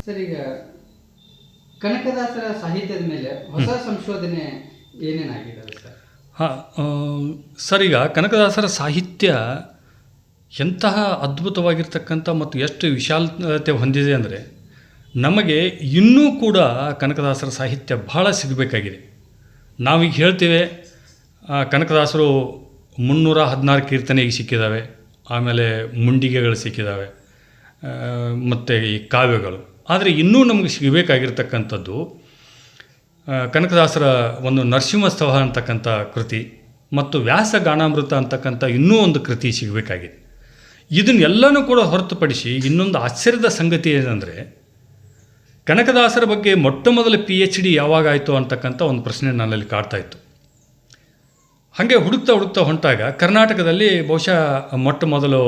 Sir, ಈಗ ಕನಕದಾಸರ ಸಾಹಿತ್ಯದ ಮೇಲೆ ಹೊಸ ಸಂಶೋಧನೆ ಏನೇನಾಗಿದೆ ಸರ್? ಸರ್, ಈಗ ಕನಕದಾಸರ ಸಾಹಿತ್ಯ ಎಂತಹ ಅದ್ಭುತವಾಗಿರ್ತಕ್ಕಂಥ ಮತ್ತು ಎಷ್ಟು ವಿಶಾಲತೆ ಹೊಂದಿದೆ ಅಂದರೆ, ನಮಗೆ ಇನ್ನೂ ಕೂಡ ಕನಕದಾಸರ ಸಾಹಿತ್ಯ ಬಹಳ ಸಿಗಬೇಕಾಗಿದೆ. ನಾವೀಗ ಹೇಳ್ತೇವೆ ಕನಕದಾಸರು 316 ಕೀರ್ತನೆಗೆ ಸಿಕ್ಕಿದ್ದಾವೆ, ಆಮೇಲೆ ಮುಂಡಿಗೆಗಳು ಸಿಕ್ಕಿದ್ದಾವೆ, ಮತ್ತು ಈ ಕಾವ್ಯಗಳು. ಆದರೆ ಇನ್ನೂ ನಮಗೆ ಸಿಗಬೇಕಾಗಿರ್ತಕ್ಕಂಥದ್ದು ಕನಕದಾಸರ ಒಂದು ನರಸಿಂಹಸ್ತವ ಅಂತಕ್ಕಂಥ ಕೃತಿ ಮತ್ತು ವ್ಯಾಸ ಗಾನಾಮೃತ ಅಂತಕ್ಕಂಥ ಇನ್ನೂ ಒಂದು ಕೃತಿ ಸಿಗಬೇಕಾಗಿದೆ. ಇದನ್ನೆಲ್ಲನೂ ಕೂಡ ಹೊರತುಪಡಿಸಿ ಇನ್ನೊಂದು ಆಶ್ಚರ್ಯದ ಸಂಗತಿ ಏನಂದರೆ, ಕನಕದಾಸರ ಬಗ್ಗೆ ಮೊಟ್ಟ ಮೊದಲ PhD ಯಾವಾಗ ಆಯಿತು ಅಂತಕ್ಕಂಥ ಒಂದು ಪ್ರಶ್ನೆ ನನ್ನಲ್ಲಿ ಕಾಡ್ತಾಯಿತ್ತು. ಹಾಗೆ ಹುಡುಕ್ತಾ ಹೊಂಟಾಗ ಕರ್ನಾಟಕದಲ್ಲಿ ಬಹುಶಃ ಮೊಟ್ಟ ಮೊದಲು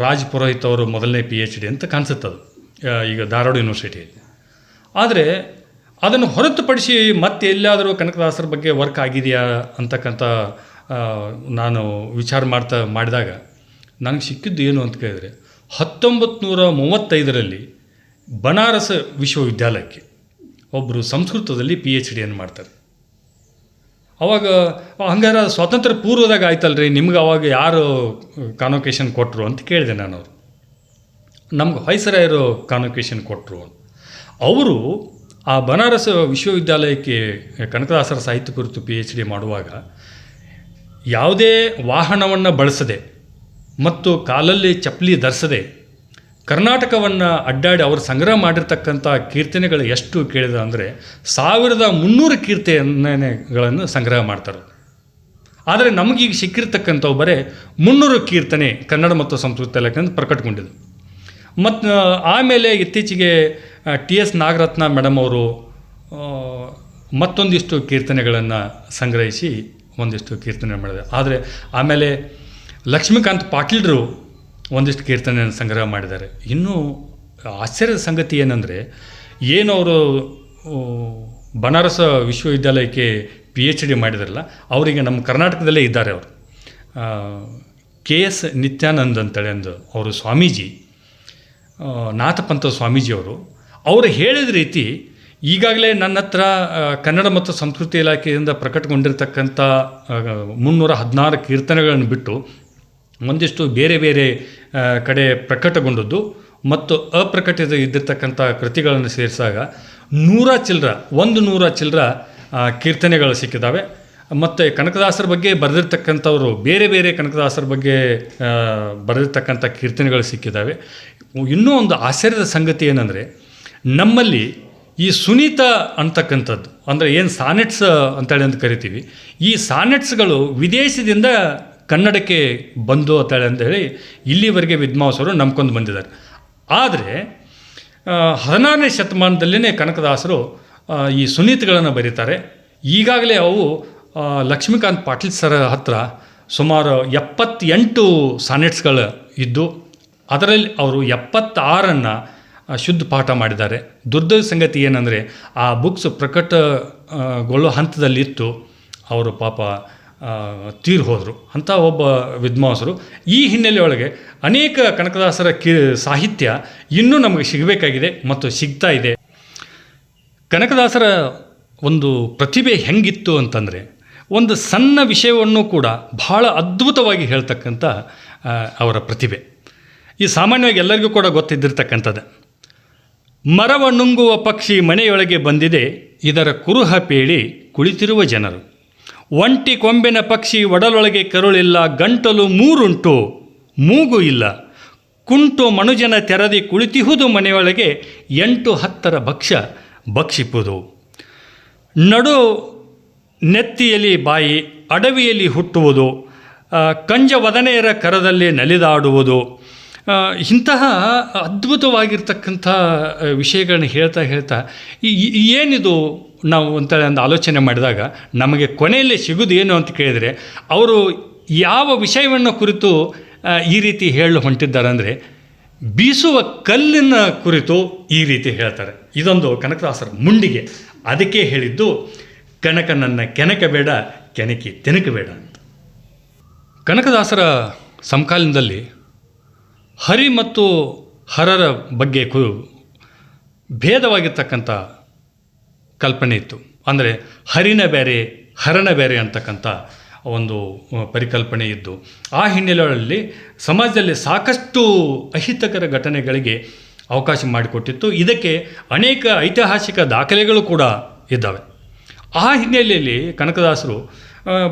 ರಾಜ್ ಪುರೋಹಿತ್ ಅವರು ಮೊದಲನೇ PhD ಅಂತ ಕಾಣಿಸುತ್ತದು, ಈಗ ಧಾರವಾಡ ಯೂನಿವರ್ಸಿಟಿಯಲ್ಲಿ. ಆದರೆ ಅದನ್ನು ಹೊರತುಪಡಿಸಿ ಮತ್ತೆ ಎಲ್ಲಾದರೂ ಕನಕದಾಸರ ಬಗ್ಗೆ ವರ್ಕ್ ಆಗಿದೆಯಾ ಅಂತಕ್ಕಂಥ ನಾನು ವಿಚಾರ ಮಾಡಿದಾಗ ನನಗೆ ಸಿಕ್ಕಿದ್ದು ಏನು ಅಂತ ಕೇಳಿದರೆ, 1935ರಲ್ಲಿ ಬನಾರಸ್ ವಿಶ್ವವಿದ್ಯಾಲಯಕ್ಕೆ ಒಬ್ಬರು ಸಂಸ್ಕೃತದಲ್ಲಿ PhD ಮಾಡ್ತಾರೆ. ಅವಾಗ ಹಂಗಾರೆ ಸ್ವಾತಂತ್ರ್ಯ ಪೂರ್ವದಾಗ ಆಯ್ತಲ್ರಿ, ನಿಮ್ಗೆ ಅವಾಗ ಯಾರು ಕಾನ್ವೊಕೇಶನ್ ಕೊಟ್ಟರು ಅಂತ ಕೇಳಿದೆ ನಾನು. ಅವರು ನಮ್ಗೆ ಹೊಯ್ಸರಾಯರು ಕಾನ್ವೊಕೇಶನ್ ಕೊಟ್ಟರು. ಅವರು ಆ ಬನಾರಸ್ ವಿಶ್ವವಿದ್ಯಾಲಯಕ್ಕೆ ಕನಕದಾಸರ ಸಾಹಿತ್ಯ ಕುರಿತು PhD ಮಾಡುವಾಗ ಯಾವುದೇ ವಾಹನವನ್ನು ಬಳಸದೆ ಮತ್ತು ಕಾಲಲ್ಲಿ ಚಪ್ಪಲಿ ಧರಿಸದೆ ಕರ್ನಾಟಕವನ್ನು ಅಡ್ಡಾಡಿ ಅವರು ಸಂಗ್ರಹ ಮಾಡಿರ್ತಕ್ಕಂಥ ಕೀರ್ತನೆಗಳು ಎಷ್ಟು ಕೇಳಿದ ಅಂದರೆ 1300 ಕೀರ್ತನೆಗಳನ್ನು ಸಂಗ್ರಹ ಮಾಡ್ತಾರೆ. ಆದರೆ ನಮಗೀಗ ಸಿಕ್ಕಿರ್ತಕ್ಕಂಥವು ಬರೀ 300 ಕೀರ್ತನೆ ಕನ್ನಡ ಮತ್ತು ಸಂಸ್ಕೃತ ಇಲಾಖೆಯಿಂದ ಪ್ರಕಟಗೊಂಡಿದ್ದು. ಮತ್ತು ಆಮೇಲೆ ಇತ್ತೀಚೆಗೆ TS ನಾಗರತ್ನ ಮೇಡಮ್ ಅವರು ಮತ್ತೊಂದಿಷ್ಟು ಕೀರ್ತನೆಗಳನ್ನು ಸಂಗ್ರಹಿಸಿ ಒಂದಿಷ್ಟು ಕೀರ್ತನೆ ಮಾಡಿದೆ. ಆದರೆ ಆಮೇಲೆ ಲಕ್ಷ್ಮೀಕಾಂತ್ ಪಾಟೀಲ್ರು ಒಂದಿಷ್ಟು ಕೀರ್ತನೆಯನ್ನು ಸಂಗ್ರಹ ಮಾಡಿದ್ದಾರೆ. ಇನ್ನೂ ಆಶ್ಚರ್ಯದ ಸಂಗತಿ ಏನಂದರೆ, ಏನು ಅವರು ಬನಾರಸ್ ವಿಶ್ವವಿದ್ಯಾಲಯಕ್ಕೆ PhD ಮಾಡಿದಾರಲ್ಲ, ಅವರಿಗೆ ನಮ್ಮ ಕರ್ನಾಟಕದಲ್ಲೇ ಇದ್ದಾರೆ. ಅವರು KS ನಿತ್ಯಾನಂದ್ ಅಂತೇಳಿ ಅವರು ಸ್ವಾಮೀಜಿ, ನಾಥಪಂಥ ಸ್ವಾಮೀಜಿಯವರು. ಅವರು ಹೇಳಿದ ರೀತಿ ಈಗಾಗಲೇ ನನ್ನ ಹತ್ರ ಕನ್ನಡ ಮತ್ತು ಸಂಸ್ಕೃತಿ ಇಲಾಖೆಯಿಂದ ಪ್ರಕಟಗೊಂಡಿರ್ತಕ್ಕಂಥ 316 ಕೀರ್ತನೆಗಳನ್ನು ಬಿಟ್ಟು ಒಂದಿಷ್ಟು ಬೇರೆ ಬೇರೆ ಕಡೆ ಪ್ರಕಟಗೊಂಡದ್ದು ಮತ್ತು ಅಪ್ರಕಟಿತ ಇದ್ದಿರ್ತಕ್ಕಂಥ ಕೃತಿಗಳನ್ನು ಸೇರಿಸಾಗ 100 ಚಿಲ್ಲರ ಕೀರ್ತನೆಗಳು ಸಿಕ್ಕಿದ್ದಾವೆ. ಮತ್ತು ಕನಕದಾಸರ ಬಗ್ಗೆ ಬರೆದಿರ್ತಕ್ಕಂಥವರು ಬೇರೆ ಬೇರೆ ಕನಕದಾಸರ ಬಗ್ಗೆ ಬರೆದಿರ್ತಕ್ಕಂಥ ಕೀರ್ತನೆಗಳು ಸಿಕ್ಕಿದ್ದಾವೆ. ಇನ್ನೂ ಒಂದು ಆಶ್ಚರ್ಯದ ಸಂಗತಿ ಏನಂದರೆ, ನಮ್ಮಲ್ಲಿ ಈ ಸುನೀತ ಅಂತಕ್ಕಂಥದ್ದು ಅಂದರೆ ಏನು ಸಾನೆಟ್ಸ್ ಅಂತೇಳಿ ಅಂತ ಕರಿತೀವಿ, ಈ ಸಾನೆಟ್ಸ್ಗಳು ವಿದೇಶದಿಂದ ಕನ್ನಡಕ್ಕೆ ಬಂದು ಅಂತೇಳಿ ಅಂಥೇಳಿ ಇಲ್ಲಿವರೆಗೆ ವಿದ್ವಾಂಸರು ನಂಬ್ಕೊಂಡು ಬಂದಿದ್ದಾರೆ. ಆದರೆ 16ನೇ ಶತಮಾನದಲ್ಲೇ ಕನಕದಾಸರು ಈ ಸುನೀತಗಳನ್ನು ಬರೀತಾರೆ. ಈಗಾಗಲೇ ಅವು ಲಕ್ಷ್ಮೀಕಾಂತ್ ಪಾಟೀಲ್ ಸರ್ ಹತ್ರ ಸುಮಾರು 78 ಸಾನೆಟ್ಸ್ಗಳು ಇದ್ದು, ಅದರಲ್ಲಿ ಅವರು 76 ಶುದ್ಧ ಪಾಠ ಮಾಡಿದ್ದಾರೆ. ದುರ್ದೈವ ಸಂಗತಿ ಏನಂದರೆ, ಆ ಬುಕ್ಸ್ ಪ್ರಕಟಗೊಳ್ಳೋ ಹಂತದಲ್ಲಿತ್ತು, ಅವರು ಪಾಪ ತೀರ್ ಹೋದರು ಅಂಥ ಒಬ್ಬ ವಿದ್ವಾಂಸರು. ಈ ಹಿನ್ನೆಲೆಯೊಳಗೆ ಅನೇಕ ಕನಕದಾಸರ ಸಾಹಿತ್ಯ ಇನ್ನೂ ನಮಗೆ ಸಿಗಬೇಕಾಗಿದೆ ಮತ್ತು ಸಿಗ್ತಾ ಇದೆ. ಕನಕದಾಸರ ಒಂದು ಪ್ರತಿಭೆ ಹೆಂಗಿತ್ತು ಅಂತಂದರೆ, ಒಂದು ಸಣ್ಣ ವಿಷಯವನ್ನು ಕೂಡ ಬಹಳ ಅದ್ಭುತವಾಗಿ ಹೇಳ್ತಕ್ಕಂಥ ಅವರ ಪ್ರತಿಭೆ ಈ ಸಾಮಾನ್ಯವಾಗಿ ಎಲ್ಲರಿಗೂ ಕೂಡ ಗೊತ್ತಿದ್ದಿರ್ತಕ್ಕಂಥದ್ದು. ಮರವ ನುಂಗುವ ಪಕ್ಷಿ ಮನೆಯೊಳಗೆ ಬಂದಿದೆ, ಇದರ ಕುರುಹ ಪೇಳಿ ಕುಳಿತಿರುವ ಜನರು. ಒಂಟಿ ಕೊಂಬಿನ ಪಕ್ಷಿ ಒಡಲೊಳಗೆ ಕರುಳಿಲ್ಲ, ಗಂಟಲು 3 ಉಂಟು ಮೂಗು ಇಲ್ಲ. ಕುಂಟು ಮನುಜನ ತೆರದಿ ಕುಳಿತಿಹುದು ಮನೆಯೊಳಗೆ, 8-10 ಭಕ್ಷ್ಯ ಭಕ್ಷಿಪುದು. ನಡು ನೆತ್ತಿಯಲ್ಲಿ ಬಾಯಿ ಅಡವಿಯಲ್ಲಿ ಹುಟ್ಟುವುದು, ಕಂಜವದನೆಯರ ಕರದಲ್ಲಿ ನಲಿದಾಡುವುದು. ಇಂತಹ ಅದ್ಭುತವಾಗಿರ್ತಕ್ಕಂಥ ವಿಷಯಗಳನ್ನ ಹೇಳ್ತಾ ಏನಿದು ನಾವು ಅಂತೇಳಿ ಒಂದು ಆಲೋಚನೆ ಮಾಡಿದಾಗ ನಮಗೆ ಕೊನೆಯಲ್ಲಿ ಸಿಗೋದು ಏನು ಅಂತ ಕೇಳಿದರೆ, ಅವರು ಯಾವ ವಿಷಯವನ್ನು ಕುರಿತು ಈ ರೀತಿ ಹೇಳಲು ಹೊಂಟಿದ್ದಾರೆ ಅಂದರೆ, ಬೀಸುವ ಕಲ್ಲಿನ ಕುರಿತು ಈ ರೀತಿ ಹೇಳ್ತಾರೆ. ಇದೊಂದು ಕನಕದಾಸರ ಮುಂಡಿಗೆ. ಅದಕ್ಕೆ ಹೇಳಿದ್ದು, ಕನಕ ನನ್ನ ಕೆನಕ ಬೇಡ, ಕೆನಕಿ ತೆನಕ ಬೇಡ ಅಂತ. ಕನಕದಾಸರ ಸಮಕಾಲೀನದಲ್ಲಿ ಹರಿ ಮತ್ತು ಹರರ ಬಗ್ಗೆ ಭೇದವಾಗಿರ್ತಕ್ಕಂಥ ಕಲ್ಪನೆ ಇತ್ತು. ಅಂದರೆ ಹರಿನ ಬೇರೆ ಹರನ ಬೇರೆ ಅಂತಕ್ಕಂಥ ಒಂದು ಪರಿಕಲ್ಪನೆ ಇದ್ದು, ಆ ಹಿನ್ನೆಲೆಯಲ್ಲಿ ಸಮಾಜದಲ್ಲಿ ಸಾಕಷ್ಟು ಅಹಿತಕರ ಘಟನೆಗಳಿಗೆ ಅವಕಾಶ ಮಾಡಿಕೊಟ್ಟಿತ್ತು. ಇದಕ್ಕೆ ಅನೇಕ ಐತಿಹಾಸಿಕ ದಾಖಲೆಗಳು ಕೂಡ ಇದ್ದಾವೆ. ಆ ಹಿನ್ನೆಲೆಯಲ್ಲಿ ಕನಕದಾಸರು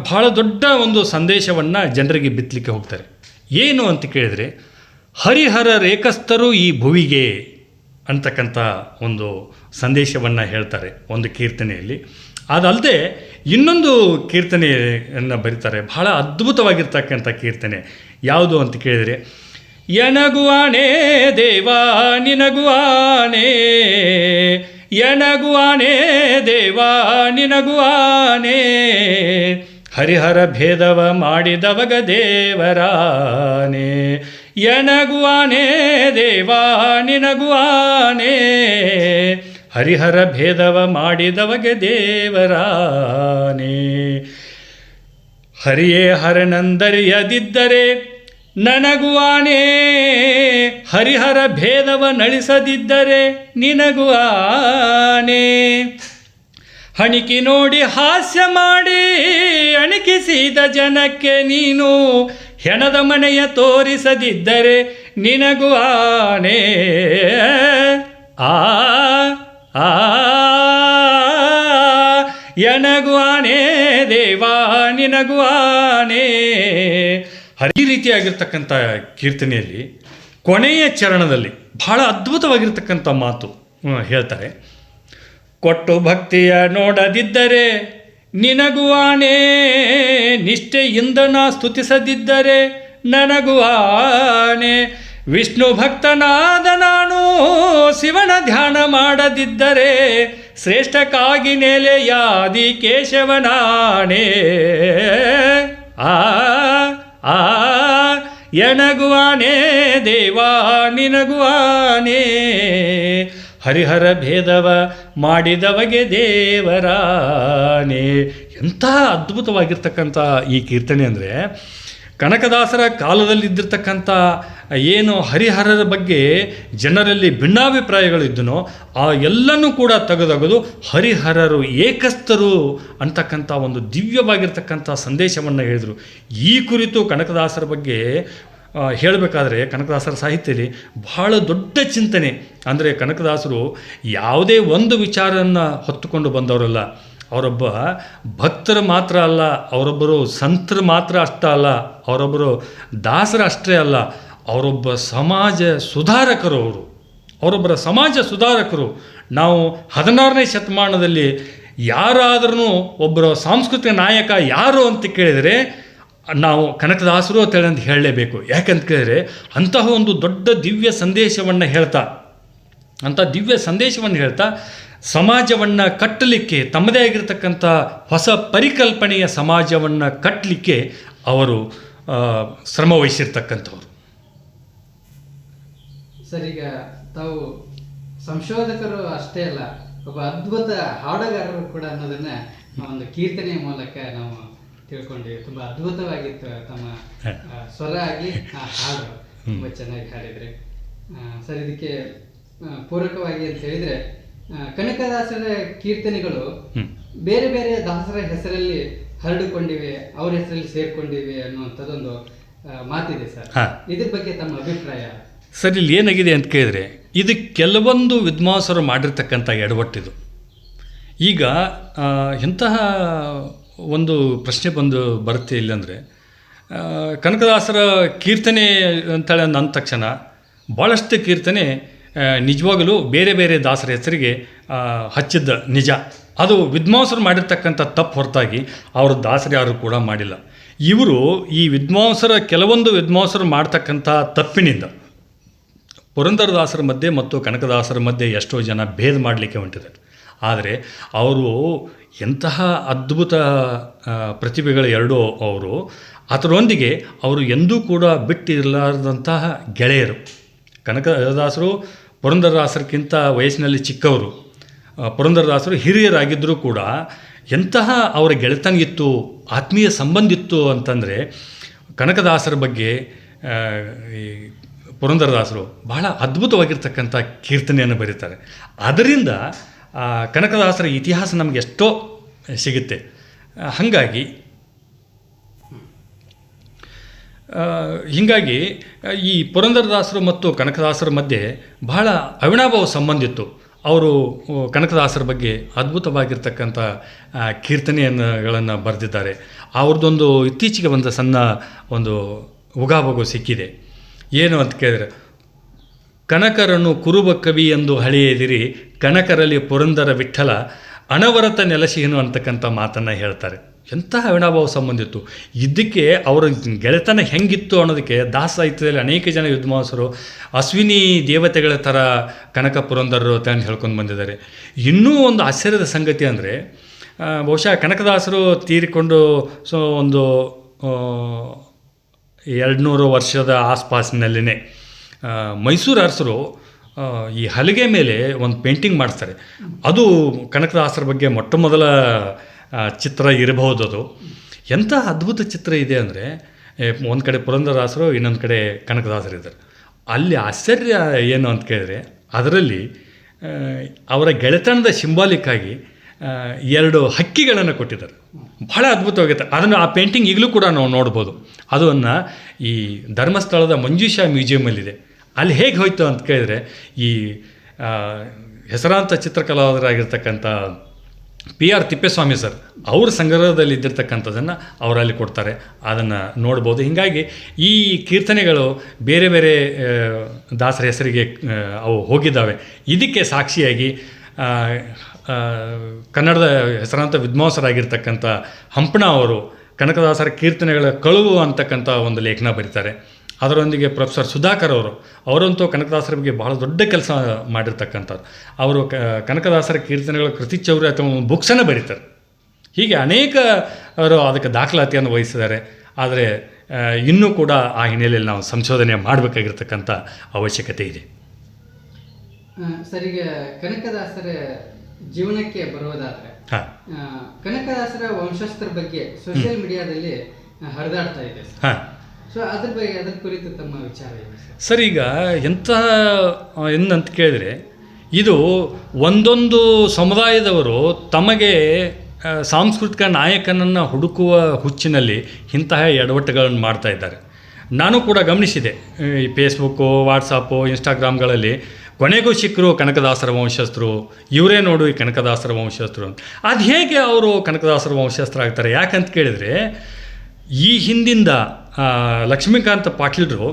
ಬಹಳ ದೊಡ್ಡ ಒಂದು ಸಂದೇಶವನ್ನು ಜನರಿಗೆ ಬಿತ್ತಲಿಕ್ಕೆ ಹೋಗ್ತಾರೆ. ಏನು ಅಂತ ಕೇಳಿದರೆ, ಹರಿಹರ ರೇಖಸ್ಥರು ಈ ಭುವಿಗೆ ಅಂತಕ್ಕಂಥ ಒಂದು ಸಂದೇಶವನ್ನು ಹೇಳ್ತಾರೆ ಒಂದು ಕೀರ್ತನೆಯಲ್ಲಿ. ಅದಲ್ಲದೆ ಇನ್ನೊಂದು ಕೀರ್ತನೆಯನ್ನು ಬರೀತಾರೆ, ಬಹಳ ಅದ್ಭುತವಾಗಿರ್ತಕ್ಕಂಥ ಕೀರ್ತನೆ. ಯಾವುದು ಅಂತ ಕೇಳಿದರೆ, ಎನಗುವಾನೇ ದೇವಾ ನಿನಗುವಾನೇ, ಎನಗುವಾನೇ ದೇವಾ ನಿನಗುವಾನೇ, ಹರಿಹರ ಭೇದವ ಮಾಡಿದವಗ ದೇವರಾನೇ, ಎನಗುವಾನೇ ದೇವಾ ನಿನಗುವಾನೇ, ಹರಿಹರ ಭೇದವ ಮಾಡಿದವಗೆ ದೇವರಾನೇ, ಹರಿಯೇ ಹರನಂದರಿಯದಿದ್ದರೆ ನನಗುವಾನೇ, ಹರಿಹರ ಭೇದವ ನಳಿಸದಿದ್ದರೆ ನಿನಗುವಾನೇ, ಹಣಿಕಿ ನೋಡಿ ಹಾಸ್ಯ ಮಾಡಿ ಅಣಕಿಸಿದ ಜನಕ್ಕೆ ನೀನು ಹೆಣದ ಮನೆಯ ತೋರಿಸದಿದ್ದರೆ ನಿನಗುವಾನೇ, ಆ ಆ ಎನಗುವಾನೇ ದೇವಾ ನಿನಗುವಾನೇ. ಈ ರೀತಿಯಾಗಿರ್ತಕ್ಕಂಥ ಕೀರ್ತನೆಯಲ್ಲಿ ಕೊನೆಯ ಚರಣದಲ್ಲಿ ಬಹಳ ಅದ್ಭುತವಾಗಿರ್ತಕ್ಕಂಥ ಮಾತು ಹೇಳ್ತಾರೆ. ಕೊಟ್ಟು ಭಕ್ತಿಯ ನೋಡದಿದ್ದರೆ ನಿನಗುವಾನೇ, ನಿಷ್ಠೆಯಿಂದ ನಾ ಸ್ತುತಿಸದಿದ್ದರೆ ನನಗುವಾನೇ, ವಿಷ್ಣು ಭಕ್ತನಾದ ನಾನು ಶಿವನ ಧ್ಯಾನ ಮಾಡದಿದ್ದರೆ ಶ್ರೇಷ್ಠಕ್ಕಾಗಿ ನೆಲೆಯಾದಿ ಕೇಶವನಾನೇ, ಆ ಆ ಎನಗುವಾನೇ ದೇವಾ ನಿನಗುವಾನೇ, ಹರಿಹರ ಭೇದವ ಮಾಡಿದವಗೆ ದೇವರಾನೇ. ಎಂಥ ಅದ್ಭುತವಾಗಿರ್ತಕ್ಕಂಥ ಈ ಕೀರ್ತನೆ ಅಂದರೆ, ಕನಕದಾಸರ ಕಾಲದಲ್ಲಿದ್ದಿರ್ತಕ್ಕಂಥ ಏನು ಹರಿಹರರ ಬಗ್ಗೆ ಜನರಲ್ಲಿ ಭಿನ್ನಾಭಿಪ್ರಾಯಗಳಿದ್ದನೋ ಆ ಎಲ್ಲನೂ ಕೂಡ ತೆಗೆದೊಗೆದು ಹರಿಹರರು ಏಕಸ್ಥರು ಅಂತಕ್ಕಂಥ ಒಂದು ದಿವ್ಯವಾಗಿರ್ತಕ್ಕಂಥ ಸಂದೇಶವನ್ನು ಹೇಳಿದರು. ಈ ಕುರಿತು ಕನಕದಾಸರ ಬಗ್ಗೆ ಹೇಳಬೇಕಾದ್ರೆ ಕನಕದಾಸರ ಸಾಹಿತ್ಯದಲ್ಲಿ ಬಹಳ ದೊಡ್ಡ ಚಿಂತನೆ. ಅಂದರೆ ಕನಕದಾಸರು ಯಾವುದೇ ಒಂದು ವಿಚಾರವನ್ನು ಹೊತ್ತುಕೊಂಡು ಬಂದವರಲ್ಲ. ಅವರೊಬ್ಬ ಭಕ್ತರು ಮಾತ್ರ ಅಲ್ಲ, ಅವರೊಬ್ಬರು ಸಂತರು ಮಾತ್ರ ಅಷ್ಟೇ ಅಲ್ಲ, ಅವರೊಬ್ಬರು ದಾಸರು ಅಷ್ಟೇ ಅಲ್ಲ, ಅವರೊಬ್ಬ ಸಮಾಜ ಸುಧಾರಕರು. ಅವರೊಬ್ಬರ ಸಮಾಜ ಸುಧಾರಕರು. ನಾವು 16ನೇ ಶತಮಾನದಲ್ಲಿ ಯಾರಾದ್ರೂ ಒಬ್ಬರ ಸಾಂಸ್ಕೃತಿಕ ನಾಯಕ ಯಾರು ಅಂತ ಕೇಳಿದರೆ ನಾವು ಕನಕದಾಸರು ಅಂತೇಳಿ ಅಂತ ಹೇಳಲೇಬೇಕು. ಯಾಕಂತ ಕೇಳಿದರೆ ಅಂತಹ ಒಂದು ದೊಡ್ಡ ದಿವ್ಯ ಸಂದೇಶವನ್ನು ಹೇಳ್ತಾ ಸಮಾಜವನ್ನು ಕಟ್ಟಲಿಕ್ಕೆ, ತಮ್ಮದೇ ಆಗಿರತಕ್ಕಂಥ ಹೊಸ ಪರಿಕಲ್ಪನೆಯ ಸಮಾಜವನ್ನು ಕಟ್ಟಲಿಕ್ಕೆ ಅವರು ಶ್ರಮ ವಹಿಸಿರ್ತಕ್ಕಂಥವ್ರು. ಸರ್, ಈಗ ತಾವು ಸಂಶೋಧಕರು ಅಷ್ಟೇ ಅಲ್ಲ, ಒಬ್ಬ ಅದ್ಭುತ ಹಾಡುಗಾರರು ಕೂಡ ಅನ್ನೋದನ್ನ ಒಂದು ಕೀರ್ತನೆಯ ಮೂಲಕ ನಾವು ತಿಳ್ಕೊಂಡ್ವಿ. ತುಂಬ ಅದ್ಭುತವಾಗಿತ್ತು ತಮ್ಮ ಸ್ವರ ಆಗಲಿ ಹಾಡು, ತುಂಬ ಚೆನ್ನಾಗಿ ಹಾಡಿದ್ರಿ ಸರ್. ಇದಕ್ಕೆ ಪೂರಕವಾಗಿ ಅಂತ ಹೇಳಿದರೆ, ಕನಕದಾಸರ ಕೀರ್ತನೆಗಳು ಬೇರೆ ಬೇರೆ ದಾಸರ ಹೆಸರಲ್ಲಿ ಹರಡಿಕೊಂಡಿವೆ, ಅವ್ರ ಹೆಸರಲ್ಲಿ ಸೇರ್ಕೊಂಡಿವೆ ಅನ್ನುವಂಥದ್ದೊಂದು ಮಾತಿದೆ ಸರ್. ಇದ್ರ ಬಗ್ಗೆ ತಮ್ಮ ಅಭಿಪ್ರಾಯ? ಸರ್, ಇಲ್ಲಿ ಏನಾಗಿದೆ ಅಂತ ಕೇಳಿದರೆ, ಇದು ಕೆಲವೊಂದು ವಿದ್ವಾಂಸರು ಮಾಡಿರ್ತಕ್ಕಂಥ ಎಡವಟ್ಟಿದು. ಈಗ ಎಂತಹ ಒಂದು ಪ್ರಶ್ನೆ ಬರುತ್ತೆ ಇಲ್ಲಂದರೆ, ಕನಕದಾಸರ ಕೀರ್ತನೆ ಅಂತೇಳಿ ಅಂದ ತಕ್ಷಣ ಭಾಳಷ್ಟು ಕೀರ್ತನೆ ನಿಜವಾಗಲೂ ಬೇರೆ ಬೇರೆ ದಾಸರ ಹೆಸರಿಗೆ ಹಚ್ಚಿದ್ದ ನಿಜ. ಅದು ವಿದ್ವಾಂಸರು ಮಾಡಿರ್ತಕ್ಕಂಥ ತಪ್ಪು ಹೊರತಾಗಿ ಅವರು ದಾಸರು ಯಾರು ಕೂಡ ಮಾಡಿಲ್ಲ. ಇವರು ಈ ಕೆಲವೊಂದು ವಿದ್ವಾಂಸರು ಮಾಡ್ತಕ್ಕಂಥ ತಪ್ಪಿನಿಂದ ಪುರಂದರದಾಸರ ಮಧ್ಯೆ ಮತ್ತು ಕನಕದಾಸರ ಮಧ್ಯೆ ಎಷ್ಟೋ ಜನ ಭೇದ ಮಾಡಲಿಕ್ಕೆ ಹೊಂಟಿದ್ದಾರೆ. ಆದರೆ ಅವರು ಎಂತಹ ಅದ್ಭುತ ಪ್ರತಿಭೆಗಳು ಎರಡೂ ಅವರು. ಅದರೊಂದಿಗೆ ಅವರು ಎಂದೂ ಕೂಡ ಬಿಟ್ಟಿರಲಾರದಂತಹ ಗೆಳೆಯರು. ಕನಕದಾಸರು ಪುರಂದರದಾಸರಿಗಿಂತ ವಯಸ್ಸಿನಲ್ಲಿ ಚಿಕ್ಕವರು, ಪುರಂದರದಾಸರು ಹಿರಿಯರಾಗಿದ್ದರೂ ಕೂಡ ಎಂತಹ ಅವರ ಗೆಳೆತನ ಇತ್ತು, ಆತ್ಮೀಯ ಸಂಬಂಧ ಇತ್ತು ಅಂತಂದರೆ, ಕನಕದಾಸರ ಬಗ್ಗೆ ಪುರಂದರದಾಸರು ಬಹಳ ಅದ್ಭುತವಾಗಿರ್ತಕ್ಕಂಥ ಕೀರ್ತನೆಯನ್ನು ಬರೀತಾರೆ. ಅದರಿಂದ ಕನಕದಾಸರ ಇತಿಹಾಸ ನಮಗೆ ಎಷ್ಟೋ ಸಿಗುತ್ತೆ. ಹಾಗಾಗಿ ಈ ಪುರಂದರದಾಸರು ಮತ್ತು ಕನಕದಾಸರ ಮಧ್ಯೆ ಬಹಳ ಅವಿನಾಭಾವ ಸಂಬಂಧ ಇತ್ತು. ಅವರು ಕನಕದಾಸರ ಬಗ್ಗೆ ಅದ್ಭುತವಾಗಿರ್ತಕ್ಕಂಥ ಕೀರ್ತನೆಗಳನ್ನು ಬರೆದಿದ್ದಾರೆ. ಅವ್ರದ್ದೊಂದು ಇತ್ತೀಚೆಗೆ ಒಂದು ಸಣ್ಣ ಒಂದು ಉಗಾಬಗು ಸಿಕ್ಕಿದೆ. ಏನು ಅಂತ ಕೇಳಿದ್ರೆ, ಕನಕರನ್ನು ಕುರುಬ ಕವಿ ಎಂದು ಹಳೆಯದಿರಿ, ಕನಕರಲ್ಲಿ ಪುರಂದರ ವಿಠಲ ಅನವರತ ನೆಲಸಿಹನು ಅಂತಕ್ಕಂಥ ಮಾತನ್ನು ಹೇಳ್ತಾರೆ. ಎಂತಹ ಅವಿನಾಭಾವ ಸಂಬಂಧ ಇತ್ತು. ಇದಕ್ಕೆ ಅವರ ಗೆಳೆತನ ಹೆಂಗಿತ್ತು ಅನ್ನೋದಕ್ಕೆ ದಾಸ ಸಾಹಿತ್ಯದಲ್ಲಿ ಅನೇಕ ಜನ ವಿದ್ವಾಂಸರು ಅಶ್ವಿನಿ ದೇವತೆಗಳ ಥರ ಕನಕ ಪುರಂದರರು ಅಂತ ಹೇಳ್ಕೊಂಡು ಬಂದಿದ್ದಾರೆ. ಇನ್ನೂ ಒಂದು ಆಶ್ಚರ್ಯದ ಸಂಗತಿ ಅಂದರೆ, ಬಹುಶಃ ಕನಕದಾಸರು ತೀರಿಕೊಂಡು ಒಂದು 200 ವರ್ಷದ ಆಸ್ಪಾಸಿನಲ್ಲಿನೇ ಮೈಸೂರು ಅರಸರು ಈ ಹಲಗೆ ಮೇಲೆ ಒಂದು ಪೇಂಟಿಂಗ್ ಮಾಡಿಸ್ತಾರೆ. ಅದು ಕನಕದಾಸರ ಬಗ್ಗೆ ಮೊಟ್ಟ ಮೊದಲ ಚಿತ್ರ ಇರಬಹುದು. ಅದು ಎಂಥ ಅದ್ಭುತ ಚಿತ್ರ ಇದೆ ಅಂದರೆ, ಒಂದು ಕಡೆ ಪುರಂದರದಾಸರು, ಇನ್ನೊಂದು ಕಡೆ ಕನಕದಾಸರು ಇದ್ದಾರೆ. ಅಲ್ಲಿ ಆಶ್ಚರ್ಯ ಏನು ಅಂತ ಕೇಳಿದ್ರೆ, ಅದರಲ್ಲಿ ಅವರ ಗೆಳೆತನದ ಸಿಂಬಾಲಿಕ್ ಆಗಿ 2 ಹಕ್ಕಿಗಳನ್ನು ಕೊಟ್ಟಿದ್ದಾರೆ. ಬಹಳ ಅದ್ಭುತವಾಗುತ್ತೆ. ಅದನ್ನು ಆ ಪೇಂಟಿಂಗ್ ಈಗಲೂ ಕೂಡ ನಾವು ನೋಡ್ಬೋದು. ಅದನ್ನು ಈ ಧರ್ಮಸ್ಥಳದ ಮಂಜುಷಾ ಮ್ಯೂಸಿಯಮಲ್ಲಿದೆ. ಅಲ್ಲಿ ಹೇಗೆ ಹೋಯ್ತು ಅಂತ ಕೇಳಿದರೆ, ಈ ಹೆಸರಾಂತ ಚಿತ್ರಕಲಾವಿದರಾಗಿರ್ತಕ್ಕಂಥ PR ತಿಪ್ಪೇಸ್ವಾಮಿ ಸರ್ ಅವ್ರ ಸಂಗ್ರಹದಲ್ಲಿ ಇದ್ದಿರ್ತಕ್ಕಂಥದ್ದನ್ನು ಅವರಲ್ಲಿ ಕೊಡ್ತಾರೆ. ಅದನ್ನು ನೋಡ್ಬೋದು. ಹೀಗಾಗಿ ಈ ಕೀರ್ತನೆಗಳು ಬೇರೆ ಬೇರೆ ದಾಸರ ಹೆಸರಿಗೆ ಅವು ಹೋಗಿದ್ದಾವೆ. ಇದಕ್ಕೆ ಸಾಕ್ಷಿಯಾಗಿ ಕನ್ನಡದ ಹೆಸರಾಂತ ವಿದ್ವಾಂಸರಾಗಿರ್ತಕ್ಕಂಥ ಹಂಪಣ ಅವರು ಕನಕದಾಸರ ಕೀರ್ತನೆಗಳ ಕಳುವು ಅಂತಕ್ಕಂಥ ಒಂದು ಲೇಖನ ಬರೀತಾರೆ. ಅದರೊಂದಿಗೆ ಪ್ರೊಫೆಸರ್ ಸುಧಾಕರ್ ಅವರಂತೂ ಕನಕದಾಸರ ಬಗ್ಗೆ ಬಹಳ ದೊಡ್ಡ ಕೆಲಸ ಮಾಡಿರ್ತಕ್ಕಂಥವ್ರು. ಅವರು ಕನಕದಾಸರ ಕೀರ್ತನೆಗಳ ಕೃತಿಚೌರ್ಯ ಅಥವಾ ಒಂದು ಬುಕ್ಸನ್ನು ಬರೀತಾರೆ. ಹೀಗೆ ಅನೇಕ ಅವರು ಅದಕ್ಕೆ ದಾಖಲಾತಿಯನ್ನು ವಹಿಸಿದ್ದಾರೆ. ಆದರೆ ಇನ್ನೂ ಕೂಡ ಆ ಹಿನ್ನೆಲೆಯಲ್ಲಿ ನಾವು ಸಂಶೋಧನೆ ಮಾಡಬೇಕಾಗಿರ್ತಕ್ಕಂಥ ಅವಶ್ಯಕತೆ ಇದೆ. ಸರ್, ಈಗ ಕನಕದಾಸರ ಜೀವನಕ್ಕೆ ಬರೋದಾದರೆ, ಕನಕದಾಸರ ವಂಶಸ್ಥರ ಬಗ್ಗೆ ಸೋಷಿಯಲ್ ಮೀಡಿಯಾದಲ್ಲಿ ಹರಿದಾಡ್ತಾ ಇದೆ. ಸೊ ಅದ್ರ ಕುರಿತು ತಮ್ಮ ವಿಚಾರ ಏನು ಸರ್? ಈಗ ಏನಂತ ಕೇಳಿದರೆ, ಇದು ಒಂದೊಂದು ಸಮುದಾಯದವರು ತಮಗೆ ಸಾಂಸ್ಕೃತಿಕ ನಾಯಕನನ್ನು ಹುಡುಕುವ ಹುಚ್ಚಿನಲ್ಲಿ ಇಂತಹ ಎಡವಟ್ಟುಗಳನ್ನು ಮಾಡ್ತಾ ಇದ್ದಾರೆ. ನಾನು ಕೂಡ ಗಮನಿಸಿದೆ. ಈ ಫೇಸ್ಬುಕ್ಕು, ವಾಟ್ಸಪ್ಪು, ಇನ್ಸ್ಟಾಗ್ರಾಮ್ಗಳಲ್ಲಿ ಕೊನೆಗೂ ಸಿಕ್ಕರು ಕನಕದಾಸರ ವಂಶಸ್ಥರು, ಇವರೇ ನೋಡು ಈ ಕನಕದಾಸರ ವಂಶಸ್ಥರು ಅಂತ. ಅದು ಹೇಗೆ ಅವರು ಕನಕದಾಸರ ವಂಶಸ್ಥರಾಗ್ತಾರೆ? ಯಾಕಂತ ಕೇಳಿದರೆ, ಈ ಹಿಂದಿಂದ ಲಕ್ಷ್ಮೀಕಾಂತ ಪಾಟೀಲರು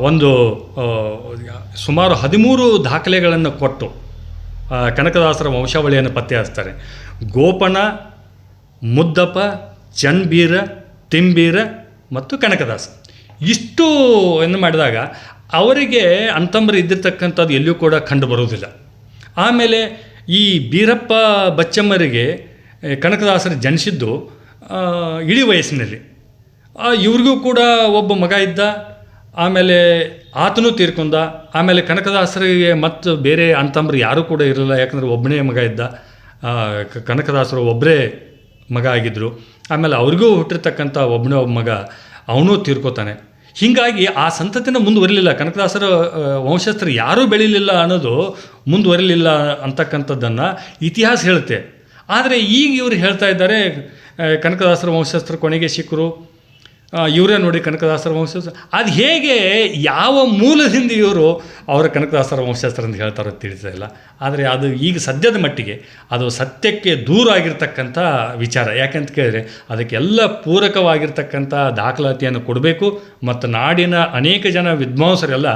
ಒಂದು ಸುಮಾರು 13 ದಾಖಲೆಗಳನ್ನು ಕೊಟ್ಟು ಕನಕದಾಸರ ವಂಶಾವಳಿಯನ್ನು ಪತ್ತೆ ಹಚ್ತಾರೆ. ಗೋಪನ, ಮುದ್ದಪ್ಪ, ಚನ್ಬೀರ, ತಿಂಬೀರ ಮತ್ತು ಕನಕದಾಸ ಇಷ್ಟು ಏನು ಮಾಡಿದಾಗ ಅವರಿಗೆ ಅಂತಂಬರು ಇದ್ದಿರ್ತಕ್ಕಂಥದ್ದು ಎಲ್ಲಿಯೂ ಕೂಡ ಕಂಡು ಬರುವುದಿಲ್ಲ. ಆಮೇಲೆ ಈ ಬೀರಪ್ಪ ಬಚ್ಚಮ್ಮರಿಗೆ ಕನಕದಾಸರು ಜನಿಸಿದ್ದು ಇಳಿ ವಯಸ್ಸಿನಲ್ಲಿ. ಇವ್ರಿಗೂ ಕೂಡ ಒಬ್ಬ ಮಗ ಇದ್ದ. ಆಮೇಲೆ ಆತನೂ ತೀರ್ಕೊಂಡ. ಆಮೇಲೆ ಕನಕದಾಸರಿಗೆ ಮತ್ತು ಬೇರೆ ಅಂತಂಬರು ಯಾರೂ ಕೂಡ ಇರಲಿಲ್ಲ. ಯಾಕಂದರೆ ಒಬ್ಬನೇ ಮಗ ಇದ್ದ. ಕನಕದಾಸರು ಒಬ್ಬರೇ ಮಗ ಆಗಿದ್ದರು. ಆಮೇಲೆ ಅವ್ರಿಗೂ ಹುಟ್ಟಿರ್ತಕ್ಕಂಥ ಒಬ್ಬ ಮಗ ಅವನೂ ತೀರ್ಕೋತಾನೆ. ಹೀಗಾಗಿ ಆ ಸಂತತಿನ ಮುಂದುವರಿಲಿಲ್ಲ. ಕನಕದಾಸರ ವಂಶಸ್ಥರು ಯಾರೂ ಬೆಳೀಲಿಲ್ಲ ಅನ್ನೋದು ಮುಂದುವರಿಲಿಲ್ಲ ಅಂತಕ್ಕಂಥದ್ದನ್ನು ಇತಿಹಾಸ ಹೇಳುತ್ತೆ. ಆದರೆ ಈಗ ಇವರು ಹೇಳ್ತಾ ಇದ್ದಾರೆ, ಕನಕದಾಸರ ವಂಶಸ್ಥರು ಕೊನೆಗೆ ಸಿಕ್ಕರು, ಇವರೇ ನೋಡಿ ಕನಕದಾಸರ ವಂಶಸ್ಥರು. ಅದು ಹೇಗೆ, ಯಾವ ಮೂಲದಿಂದ ಇವರು ಅವರ ಕನಕದಾಸರ ವಂಶಸ್ಥರು ಅಂತ ಹೇಳ್ತಾರೋ ತಿಳಿತಾ ಇಲ್ಲ. ಆದರೆ ಅದು ಈಗ ಸದ್ಯದ ಮಟ್ಟಿಗೆ ಅದು ಸತ್ಯಕ್ಕೆ ದೂರ ಆಗಿರ್ತಕ್ಕಂಥ ವಿಚಾರ. ಯಾಕಂತ ಕೇಳಿದ್ರೆ, ಅದಕ್ಕೆಲ್ಲ ಪೂರಕವಾಗಿರ್ತಕ್ಕಂಥ ದಾಖಲಾತಿಯನ್ನು ಕೊಡಬೇಕು ಮತ್ತು ನಾಡಿನ ಅನೇಕ ಜನ ವಿದ್ವಾಂಸರೆಲ್ಲ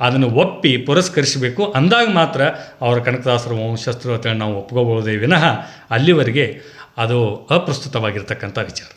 ಅದನ್ನು ಒಪ್ಪಿ ಪುರಸ್ಕರಿಸಬೇಕು. ಅಂದಾಗ ಮಾತ್ರ ಅವರ ಕನಕದಾಸರ ವಂಶಸ್ಥರು ಅಂತ ನಾವು ಒಪ್ಕೋಬಹುದೇ ವಿನಃ ಅಲ್ಲಿವರೆಗೆ ಅದು ಅಪ್ರಸ್ತುತವಾಗಿರ್ತಕ್ಕಂಥ ವಿಚಾರ.